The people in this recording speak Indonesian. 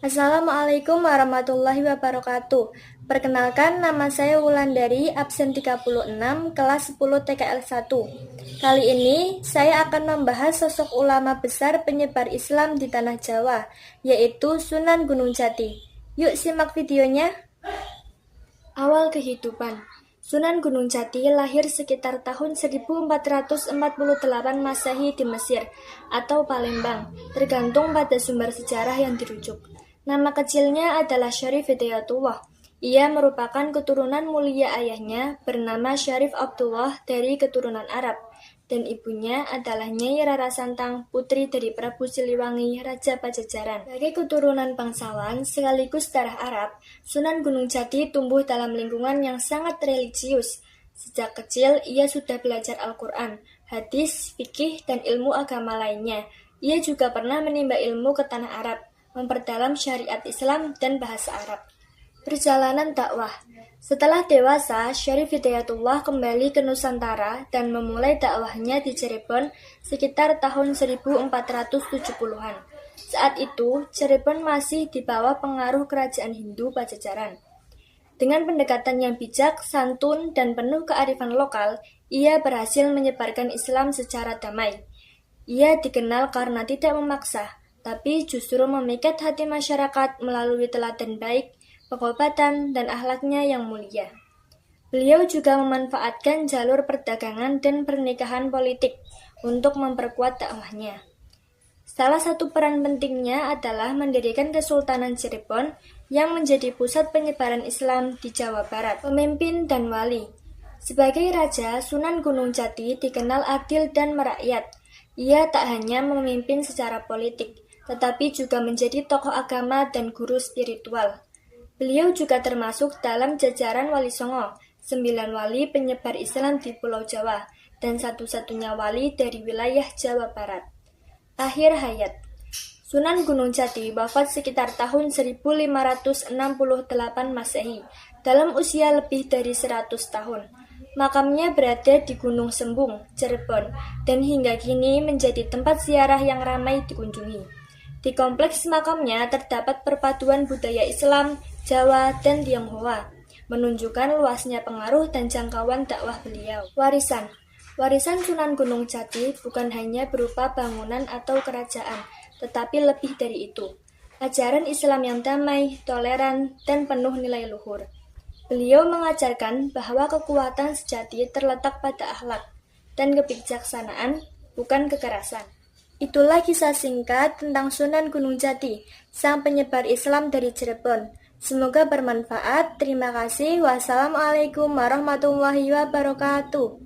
Assalamualaikum warahmatullahi wabarakatuh. Perkenalkan, nama saya Wulandari, absen 36, kelas 10 TKL 1. Kali ini, saya akan membahas sosok ulama besar penyebar Islam di Tanah Jawa, yaitu Sunan Gunung Jati. Yuk simak videonya. Awal kehidupan. Sunan Gunung Jati lahir sekitar tahun 1448 Masehi di Mesir atau Palembang, tergantung pada sumber sejarah yang dirujuk. Nama kecilnya adalah Syarif Hidayatullah. Ia merupakan keturunan mulia ayahnya bernama Syarif Abdullah dari keturunan Arab, dan ibunya adalah Nyai Rara Santang, putri dari Prabu Siliwangi, Raja Pajajaran. Sebagai keturunan bangsawan sekaligus darah Arab, Sunan Gunung Jati tumbuh dalam lingkungan yang sangat religius. Sejak kecil, ia sudah belajar Al-Quran, hadis, fikih, dan ilmu agama lainnya. Ia juga pernah menimba ilmu ke tanah Arab, memperdalam syariat Islam dan bahasa Arab. Perjalanan dakwah. Setelah dewasa, Syarif Hidayatullah kembali ke Nusantara dan memulai dakwahnya di Cirebon sekitar tahun 1470-an. Saat itu, Cirebon masih di bawah pengaruh kerajaan Hindu Pajajaran. Dengan pendekatan yang bijak, santun, dan penuh kearifan lokal, ia berhasil menyebarkan Islam secara damai. Ia dikenal karena tidak memaksa, tapi justru memikat hati masyarakat melalui teladan baik, pengobatan, dan akhlaknya yang mulia. Beliau juga memanfaatkan jalur perdagangan dan pernikahan politik untuk memperkuat dakwahnya. Salah satu peran pentingnya adalah mendirikan Kesultanan Cirebon yang menjadi pusat penyebaran Islam di Jawa Barat. Pemimpin dan wali. Sebagai raja, Sunan Gunung Jati dikenal adil dan merakyat. Ia tak hanya memimpin secara politik, tetapi juga menjadi tokoh agama dan guru spiritual. Beliau juga termasuk dalam jajaran Wali Songo, 9 wali penyebar Islam di Pulau Jawa, dan satu-satunya wali dari wilayah Jawa Barat. Akhir hayat. Sunan Gunung Jati wafat sekitar tahun 1568 Masehi, dalam usia lebih dari 100 tahun. Makamnya berada di Gunung Sembung, Cirebon, dan hingga kini menjadi tempat ziarah yang ramai dikunjungi. Di kompleks makamnya terdapat perpaduan budaya Islam, Jawa, dan Tionghoa, menunjukkan luasnya pengaruh dan jangkauan dakwah beliau. Warisan. Warisan Sunan Gunung Jati bukan hanya berupa bangunan atau kerajaan, tetapi lebih dari itu. Ajaran Islam yang damai, toleran, dan penuh nilai luhur. Beliau mengajarkan bahwa kekuatan sejati terletak pada akhlak dan kebijaksanaan, bukan kekerasan. Itulah kisah singkat tentang Sunan Gunung Jati, sang penyebar Islam dari Cirebon. Semoga bermanfaat. Terima kasih. Wassalamualaikum warahmatullahi wabarakatuh.